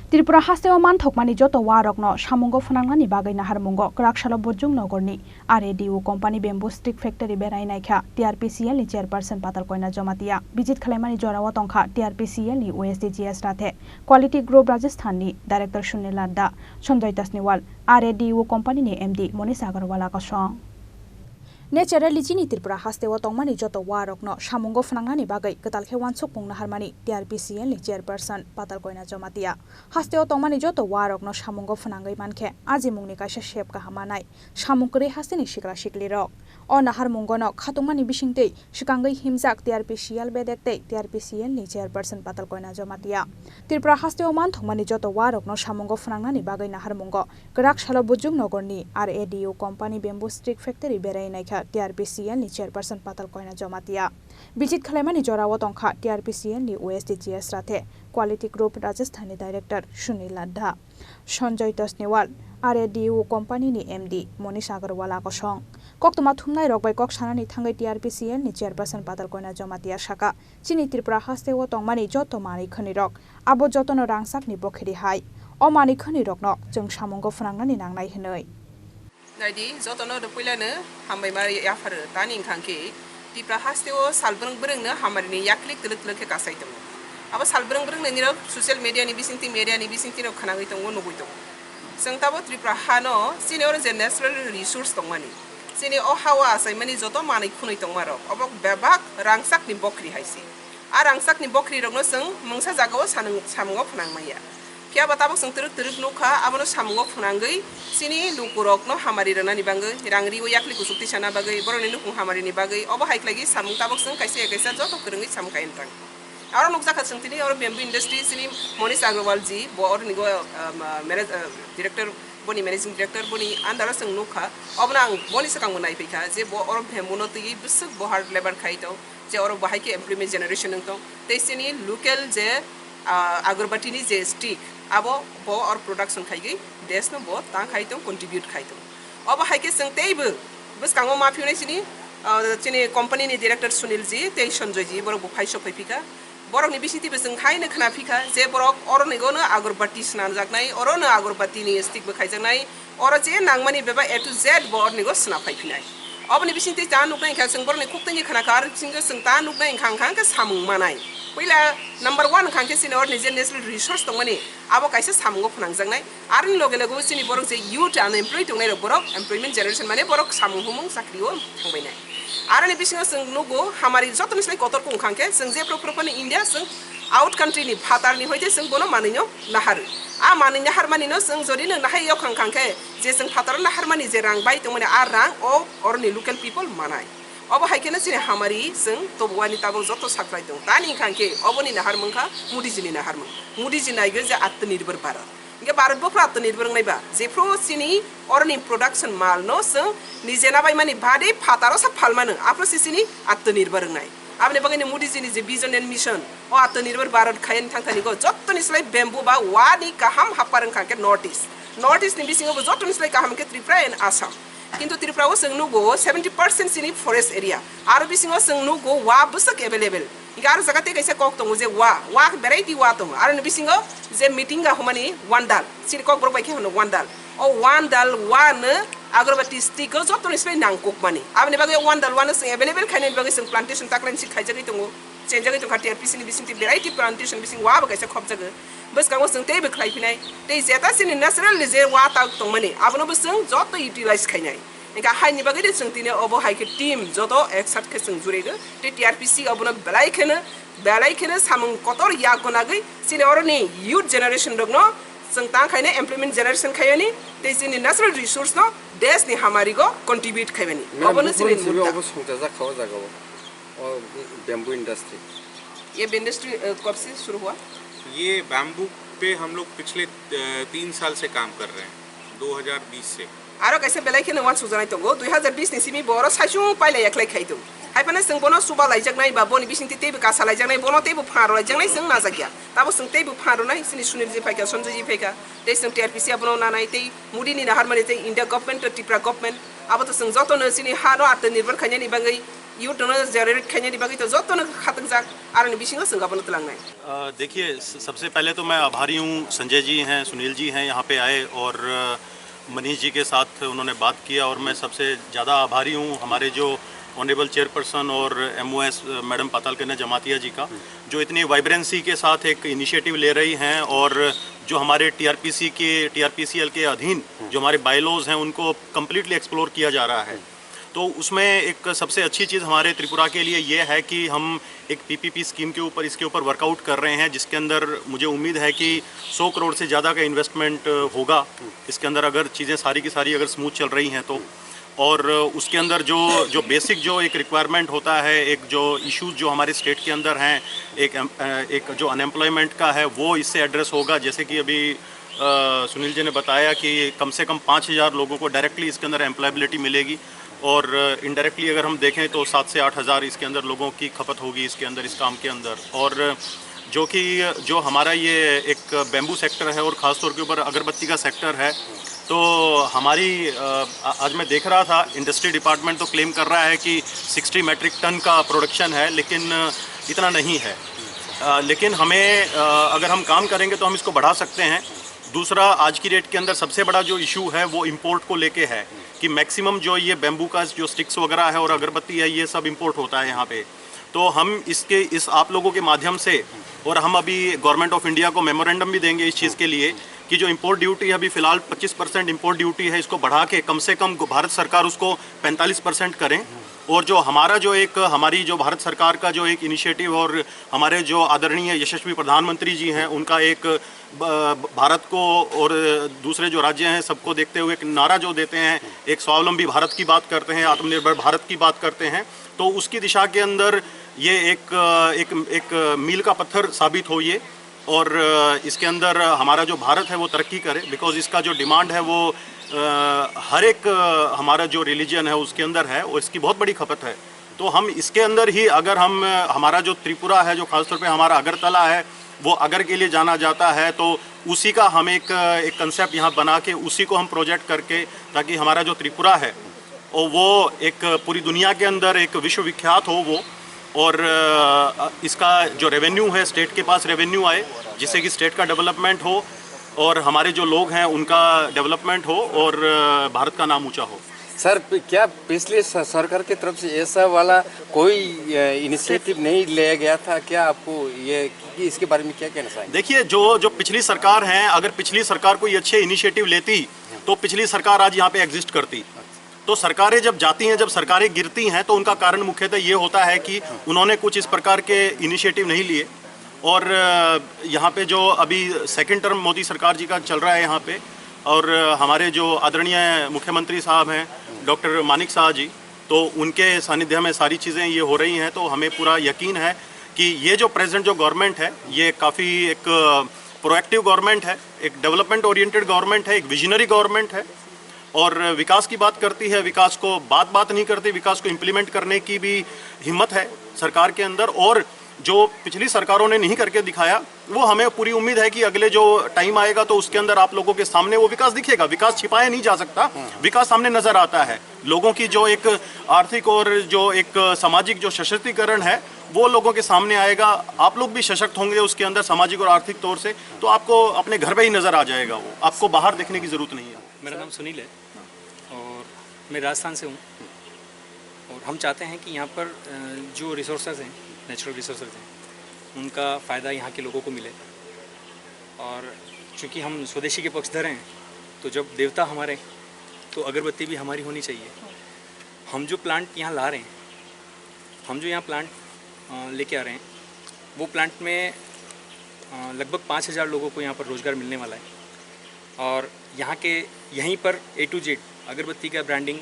Tripura hastewa manthokmani joto warokno samungo phunangnani bagai naharmungo Karakshala Bojung Nogorni RADU company bamboo stick factory berai naikha TRPCL ni chairperson patal koina jomatia visit khalaimani jorawa tongkha TRPCL ni OSDGS rathe Quality Group Rajasthan ni director Sunil Ladda Sanjay Tasniwal RADU company ni MD Monish Agarwala ka song Naturally chini Tripura hastewa tongmani joto warokno samungo phunangnani bagai ketalkhe wansuk pungna harmani TRPCL ni chairperson patal koina jomatia hastewa tongmani joto warokno samungo phunangai mankhe aji mungni kaisa shep ka hamanai samungkre hasteni sikra siklirok o nahar mungono khatungmani bisingtei sikangai himjak TRPCL bedektei TRPCL ni chairperson patal koina jomatia Tripura hastewa manthokmani joto warokno samungo phunangnani bagai nahar mungo Karakshala Bojung Nogorni RADU company bamboo stick factory berai naikha TRPCL ni chairperson patal koina jomatia visit khalaimani jorawa tongkha TRPCL ni OSDGS rathe Quality Group Rajasthan ni director Sunil Ladda Sanjay Tasniwal RADU company ni MD Monish Agarwala ko song koktuma thumnai rokbai kok sanani thangai TRPCL ni chairperson patal koina jomatia saka chini Tripura hastewa tongmani joto mani khani rok abo jotono rangsak ni bokheri hai o mani khani rokno jeng samungo phunangnani nangnai hinoi Nadi jotono dopilane hambai mari yafar tani khangke Tripura hastewa salbrang breng na hamari yaklik telek telek kasai tong aba salbrang breng ne niro social media ni bisingti ro khanangai tong nugui tong sangtabo Tripura hano senior je natural resource tongmani sini o hawa asai mani joto mani khunoi tongmaro obok bebak rangsak ni bokri haisi a rangsak ni bokri rokno seng mungsa jagao samungo phunangmaya Kia batabok seng teruk nukha abono samungo phunangai sini lukurokno hamari ranani bangai rangri o yakli kusukti sana bagai boroni nukung hamari ni bagai obo haiklagi samung tabok seng kaisa joto kerengi samung kain tang aro nukjak seng tini aro bamboo industry sini Monish Agarwal ji bo or nigo director boni managing director boni andara seng nukha obna ang boni sakang munai pika je bo or bamboo no tigi busuk bo hard labor khaito je or bahai ke employment generation nang tong te sini local je agarbati ni je stick abo bo or production khaigi des no bo tang khaitong contribute khaitong abo haike seng teibu bus kango mafiune chini company ni director Sunil ji te Sanjay ji borok bo phaiso phaipika borok ni bisiti beseng khaine khana phika je borok oro ni gono agarbati snan jaknai oro no agarbati ni stick bo khaijaknai oro je nangmani beba A to Z bo or ni go sna phaifinai abo ni bisiti ta nuknai kha seng borok ni kuktani khana kar singa seng ta nuknai khang ka samung manai Pila number 1 khangke sini or nije national resource tongmani abo kaisa samungo phunangjaknai arni logele go sini borok je youth unemployed tongnai rok borok employment generation mane borok samung humung sakriyo thangbainai arani bisingo seng nugo hamari jotoni slai kotor kung khangke seng je propani India seng out country ni phatar ni hoite seng bono manino nahar a mani nahar mani no seng jodi nang nahai yo khangke je seng phatar nahar mani je rang bai tongmani ar rang o or ni local people manai Obo haikena sini hamari seng tobuani tabok joto sakrai tong tani khangke oboni nahar mungkha mudijini nahar mung mudiji naige je atmanirbhar bharat inge bharat bo atmanirbhar nai ba je pro sini orni production mal no seng nijena bai mani bade phataro sa phalmanu apro sini atmanirbhar nai apne bangani mudijini je vision and mission o atmanirbhar bharat khayen thangthani go jottoni slai bamboo ba wani kaham haparang khangke notice ni bisingo bo jottoni slai kaham ke Tripura and Assam Kintu Tripura o seng nugo 70% sini forest area aro bisingo seng nugo wa busak available igar sagate kaisa kok tongu je wa variety wa tongu aro ni bisingo je meeting ga humani wandal sini kok borok baike hono wandal o wandal wan agarbati stick o jotoni slai nangkok mani abni bage wandal wan seng available khainen bage seng plantation taklen si khaijagi tongu chenjagi tong khatiar pisini bisinti variety plantation bising wa baga sa khopjaga bus kango seng tei be khlai pinai tei zeta sini natural je wa ta tong mani abno buseng joto utilize khainai Nika hai ni bagai seng tine obo hai ke team joto exert ke seng jurega te TRPC obono belai khene samung kotor ya konagai sini oroni youth generation dogno seng tang khaine employment generation khayani te sini natural resource no des ni hamari go contribute khayani obono sini obo sungta ja khawa jaga और bamboo industry ये industry कब से शुरू हुआ ये bamboo पे हम लोग पिछले 3 साल से काम कर रहे हैं 2020 से आरो कैसे बेलाय के नवान सुजानाय तंगो 2020 नि सिमी बोरो साइसु पाइला एकलाय खाइदो हाइपना जों बोनो सुबा लायजागनाय बा बोनि बिसिंति तेबो कासा लायजागनाय बोनो तेबो फारो लायजागनाय जों नाजागिया ताबो जों तेबो फारो नाय सिनि सुनिल जे फायका संजय जी फायका ते जों TRPC abono नानाय ते मुदिनि नाहार माने ते इंडिया गभर्नमेंट Tripura गभर्नमेंट आबो तो जों जतनो सिनि हानो आत्मनिर्भर खायनि बागै इउटनो जेरै खेने दिबागै तो जतनो खातक जाक आरो बिसिङो संगाबनो तलांनाय। देखिए, सबसे पहले तो मैं आभारी हूँ, संजय जी हैं, सुनील जी हैं, यहाँ पे आए और मनीष जी के साथ उन्होंने बात किया, और मैं सबसे ज़्यादा आभारी हूँ हमारे जो ऑनरेबल चेयरपर्सन और MOS मैडम पातालकन्या जमातिया जी का, जो इतनी वाइब्रेंसी के साथ एक इनिशिएटिव ले रही हैं, और जो हमारे TRPCL के अधीन जो हमारे बायलॉज हैं उनको कम्प्लीटली एक्सप्लोर किया जा रहा है। तो उसमें एक सबसे अच्छी चीज़ हमारे त्रिपुरा के लिए ये है कि हम एक PPP स्कीम के ऊपर इसके ऊपर वर्कआउट कर रहे हैं, जिसके अंदर मुझे उम्मीद है कि 100 करोड़ से ज़्यादा का इन्वेस्टमेंट होगा इसके अंदर, अगर चीज़ें सारी की सारी अगर स्मूथ चल रही हैं तो। और उसके अंदर जो बेसिक जो एक रिक्वायरमेंट होता है, एक जो इश्यूज जो हमारे स्टेट के अंदर हैं, एक जो अनएम्प्लॉयमेंट का है, वो इससे एड्रेस होगा। जैसे कि अभी सुनील जी ने बताया कि कम से कम 5000 लोगों को डायरेक्टली इसके अंदर एम्प्लॉयबिलिटी मिलेगी, और इनडायरेक्टली अगर हम देखें तो 7 से 8 हज़ार इसके अंदर लोगों की खपत होगी इसके अंदर, इस काम के अंदर। और जो हमारा ये एक बैम्बू सेक्टर है और ख़ास तौर के ऊपर अगरबत्ती का सेक्टर है, तो हमारी आज मैं देख रहा था इंडस्ट्री डिपार्टमेंट तो क्लेम कर रहा है कि 60 मैट्रिक टन का प्रोडक्शन है, लेकिन इतना नहीं है। लेकिन हमें अगर हम काम करेंगे तो हम इसको बढ़ा सकते हैं। दूसरा, आज की डेट के अंदर सबसे बड़ा जो इशू है वो इंपोर्ट को लेके है कि मैक्सिमम जो ये बैम्बू का जो स्टिक्स वगैरह है और अगरबत्ती है, ये सब इंपोर्ट होता है यहाँ पे। तो हम इस आप लोगों के माध्यम से, और हम अभी गवर्नमेंट ऑफ इंडिया को मेमोरेंडम भी देंगे इस चीज़ के लिए कि जो इंपोर्ट ड्यूटी है अभी फ़िलहाल 25% इंपोर्ट ड्यूटी है, इसको बढ़ा के कम से कम भारत सरकार उसको 45% करें। और जो हमारी जो भारत सरकार का जो एक इनिशिएटिव, और हमारे जो आदरणीय यशस्वी प्रधानमंत्री जी हैं, उनका एक भारत को और दूसरे जो राज्य हैं सबको देखते हुए एक नारा जो देते हैं, एक स्वावलंबी भारत की बात करते हैं, आत्मनिर्भर भारत की बात करते हैं, तो उसकी दिशा के अंदर ये एक मील का पत्थर साबित हो ये। और इसके अंदर हमारा जो भारत है वो तरक्की करे, बिकॉज इसका जो डिमांड है वो हर एक हमारा जो रिलीजन है उसके अंदर है, और इसकी बहुत बड़ी खपत है। तो हम इसके अंदर ही, अगर हमारा जो त्रिपुरा है, जो खासतौर पे हमारा अगरतला है, वो अगर के लिए जाना जाता है, तो उसी का हम एक कंसेप्ट यहाँ बना के उसी को हम प्रोजेक्ट करके, ताकि हमारा जो त्रिपुरा है और वो एक पूरी दुनिया के अंदर एक विश्वविख्यात हो वो, और इसका जो रेवेन्यू है, स्टेट के पास रेवेन्यू आए, जिससे कि स्टेट का डेवलपमेंट हो और हमारे जो लोग हैं उनका डेवलपमेंट हो और भारत का नाम ऊंचा हो। सर, क्या पिछले सरकार की तरफ से ऐसा वाला कोई इनिशिएटिव नहीं लिया गया था क्या? आपको ये इसके बारे में क्या कहना चाहिए? देखिए, जो पिछली सरकार है, अगर पिछली सरकार कोई अच्छे इनिशिएटिव लेती तो पिछली सरकार आज यहाँ पे एग्जिस्ट करती। तो सरकारें जब जाती हैं, जब सरकारें गिरती हैं, तो उनका कारण मुख्यतः ये होता है कि उन्होंने कुछ इस प्रकार के इनिशिएटिव नहीं लिए। और यहाँ पे जो अभी सेकंड टर्म मोदी सरकार जी का चल रहा है यहाँ पे, और हमारे जो आदरणीय मुख्यमंत्री साहब हैं डॉक्टर मानिक साह जी, तो उनके सानिध्य में सारी चीज़ें ये हो रही हैं। तो हमें पूरा यकीन है कि ये जो प्रेजेंट जो गवर्नमेंट है, ये काफ़ी एक प्रोएक्टिव गवर्नमेंट है, एक डेवलपमेंट ओरिएंटेड गवर्नमेंट है, एक विजनरी गवर्नमेंट है, और विकास की बात करती है। विकास को बात नहीं करती, विकास को इम्प्लीमेंट करने की भी हिम्मत है सरकार के अंदर। और जो पिछली सरकारों ने नहीं करके दिखाया, वो हमें पूरी उम्मीद है कि अगले जो टाइम आएगा तो उसके अंदर आप लोगों के सामने वो विकास दिखेगा। विकास छिपाया नहीं जा सकता, विकास सामने नजर आता है। लोगों की जो एक आर्थिक और जो एक सामाजिक जो सशक्तिकरण है, वो लोगों के सामने आएगा। आप लोग भी सशक्त होंगे उसके अंदर सामाजिक और आर्थिक तौर से, तो आपको अपने घर पे ही नजर आ जाएगा, वो आपको बाहर देखने की जरूरत नहीं है। मेरा नाम सुनील है और मैं राजस्थान से हूँ, और हम चाहते हैं कि यहाँ पर जो रिसोर्सेज हैं, नेचुरल रिसोर्सेज हैं, उनका फ़ायदा यहाँ के लोगों को मिले। और चूँकि हम स्वदेशी के पक्षधर हैं, तो जब देवता हमारे, तो अगरबत्ती भी हमारी होनी चाहिए। हम जो प्लांट यहाँ ला रहे हैं, हम जो यहाँ प्लांट लेके आ रहे हैं, वो प्लांट में लगभग 5000 लोगों को यहाँ पर रोज़गार मिलने वाला है। और यहाँ के यहीं पर A to Z अगरबत्ती का ब्रांडिंग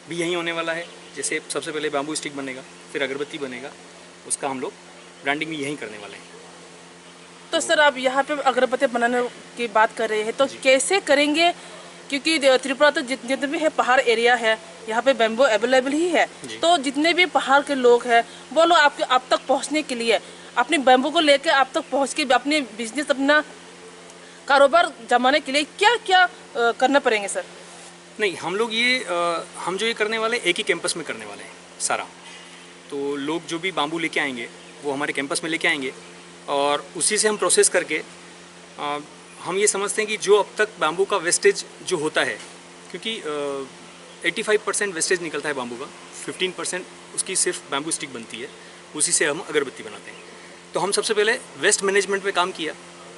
भी यहीं होने वाला है। जैसे सबसे पहले बैम्बू स्टिक बनेगा, फिर अगरबत्ती बनेगा, उसका हम लोग ब्रांडिंग भी यहीं करने वाले हैं। तो सर, आप यहाँ पे अगरबत्ती बनाने की बात कर रहे हैं, तो कैसे करेंगे? क्योंकि त्रिपुरा तो जितने भी है पहाड़ एरिया है, यहाँ पे बैम्बू अवेलेबल ही है, तो जितने भी पहाड़ के लोग हैं वो लोग आप तक पहुँचने के लिए, अपने बैम्बू को लेकर आप तक पहुँच के अपने बिजनेस, अपना कारोबार जमाने के लिए क्या क्या करना पड़ेंगे सर? नहीं, हम लोग हम जो ये करने वाले एक ही कैंपस में करने वाले हैं सारा। तो लोग जो भी बाम्बू लेके आएंगे वो हमारे कैंपस में लेके आएंगे और उसी से हम प्रोसेस करके हम ये समझते हैं कि जो अब तक बाम्बू का वेस्टेज जो होता है, क्योंकि 85% वेस्टेज निकलता है बाम्बू का, 15% उसकी सिर्फ बाम्बू स्टिक बनती है, उसी से हम अगरबत्ती बनाते हैं। तो हम सबसे पहले वेस्ट मैनेजमेंट पे काम किया,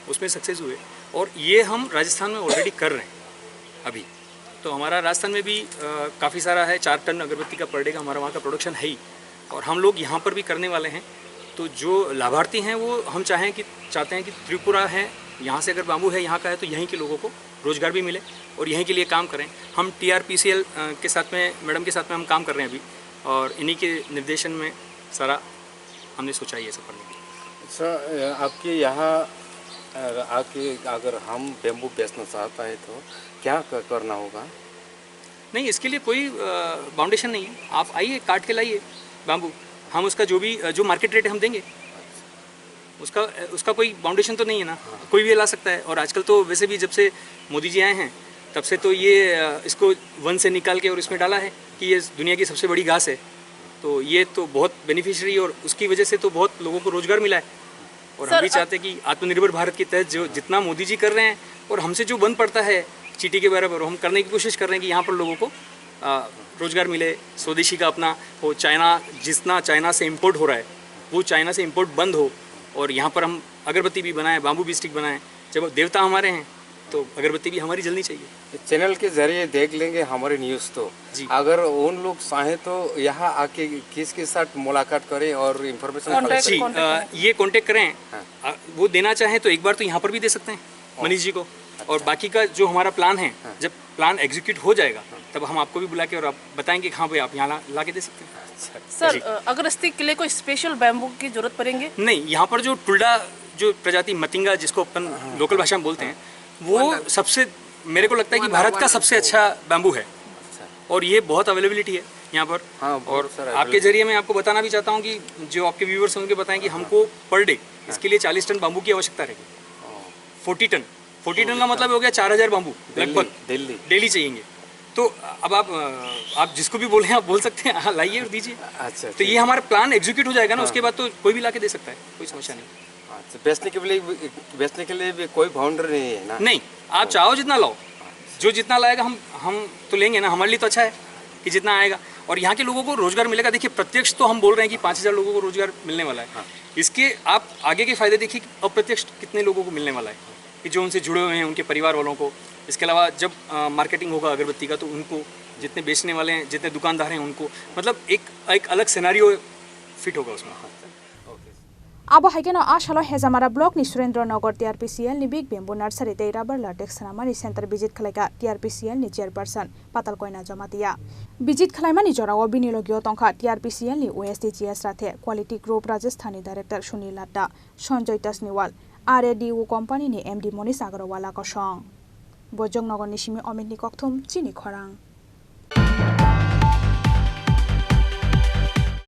उसमें सक्सेस हुए और ये हम राजस्थान में ऑलरेडी कर रहे हैं अभी। तो हमारा राजस्थान में भी काफ़ी सारा है, 4 टन अगरबत्ती का पर डे का हमारा वहाँ का प्रोडक्शन है ही, और हम लोग यहाँ पर भी करने वाले हैं। तो जो लाभार्थी हैं वो हम चाहते हैं कि त्रिपुरा है, यहाँ से अगर बाम्बू है यहाँ का है तो यहीं के लोगों को रोज़गार भी मिले और यहीं के लिए काम करें। हम TRPCL के साथ में, मैडम के साथ में हम काम कर रहे हैं अभी, और इन्हीं के निर्देशन में सारा हमने सोचा ये सब करने के लिए। सर, आपके यहाँ आके अगर हम बेम्बू बेचना चाहता है तो क्या करना होगा? नहीं, इसके लिए कोई बाउंडेशन नहीं है, आप आइए काट के लाइए बाम्बू, हम उसका जो मार्केट रेट है हम देंगे, उसका कोई बाउंडेशन तो नहीं है ना, कोई भी ला सकता है। और आजकल तो वैसे भी जब से मोदी जी आए हैं तब से तो ये इसको वन से निकाल के और इसमें डाला है कि ये दुनिया की सबसे बड़ी घास है, तो ये तो बहुत बेनिफिशियरी और उसकी वजह से तो बहुत लोगों को रोजगार मिला है। और हम भी चाहते हैं कि आत्मनिर्भर भारत के तहत जो जितना मोदी जी कर रहे हैं और हमसे जो बन पड़ता है चीटी के बराबर, हम करने की कोशिश कर रहे हैं कि यहाँ पर लोगों को रोजगार मिले, स्वदेशी का अपना हो। जितना चाइना से इम्पोर्ट हो रहा है वो चाइना से इम्पोर्ट बंद हो और यहाँ पर हम अगरबत्ती भी बनाएं, बाम्बू भी स्टिक बनाएं। जब देवता हमारे हैं तो अगरबत्ती भी हमारी जलनी चाहिए। चैनल के जरिए देख लेंगे हमारे न्यूज़ तो जी। अगर उन लोग चाहें तो यहाँ आके किसके साथ मुलाकात करें और इन्फॉर्मेशन जी, ये कांटेक्ट करें। वो देना चाहें तो एक बार तो यहाँ पर भी दे सकते हैं मनीष जी को, और बाकी का जो हमारा प्लान है, जब प्लान एग्जीक्यूट हो जाएगा तब हम आपको भी बुला के और आप बताएंगे कि हाँ भाई आप यहाँ ला के दे सकते हैं। सर, अगरबत्ती के लिए कोई स्पेशल बैम्बू की जरूरत पड़ेंगे? नहीं, यहाँ पर जो टुल्डा जो प्रजाति मतिंगा जिसको अपन लोकल भाषा में बोलते हैं, वो सबसे मेरे को लगता है कि भारत का सबसे अच्छा बैम्बू है और ये बहुत अवेलेबिलिटी है यहाँ पर। और आपके जरिए मैं आपको बताना भी चाहता हूँ कि जो आपके व्यूवर्स हैं उनके बताएं कि हमको पर डे इसके लिए 40 टन बाम्बू की आवश्यकता रहेगी। 40 टन का मतलब हो गया 4000 बाम्बू लगभग डेली चाहिए। तो अब आप जिसको भी बोले आप बोल सकते हैं, हाँ लाइए और दीजिए। अच्छा, तो ये हमारा प्लान एग्जीक्यूट हो जाएगा ना, उसके बाद तो कोई भी ला के दे सकता है, कोई समस्या नहीं। अच्छा, बेचने के लिए भी कोई बाउंड्री नहीं है ना? नहीं, आप चाहो जितना लाओ, जो जितना लाएगा हम तो लेंगे ना, हमारे लिए तो अच्छा है कि जितना आएगा और यहाँ के लोगों को रोजगार मिलेगा। देखिए, प्रत्यक्ष तो हम बोल रहे हैं कि 5000 लोगों को रोजगार मिलने वाला है। इसके आप आगे के फायदे देखिए अप्रत्यक्ष कितने लोगों को मिलने वाला है कि जो उनसे जुड़े हुए हैं, उनके परिवार वालों को। इसके अलावा जब मार्केटिंग होगा अगरबत्ती का तो उनको, जितने बेचने वाले हैं, जितने दुकानदार हैं उनको, मतलब एक अलग सिनेरियो फिट होगा उसमें। अब हाइकेनो आशालो हेजामारा ब्लॉक नि सुरेंद्रनगर TRPCL नि बिग बेम्बू नर्सरी तेरा बरला टेक्सनामानि सेंटर विजिट खलाइका TRPCL नि चेयरपर्सन पाताल कोइना जमातिया विजिट खलाइमानि जराव बिनियोगियो तंखा TRPCL नि OSDGS राथे क्वालिटी ग्रुप राजस्थानी director Sunil Ladda Sanjay Tasniwal RADU company नि MD मनीष अग्रवाला कसं बजंग नगर निसिमी अमित नि कक्थुम चिनी खरां।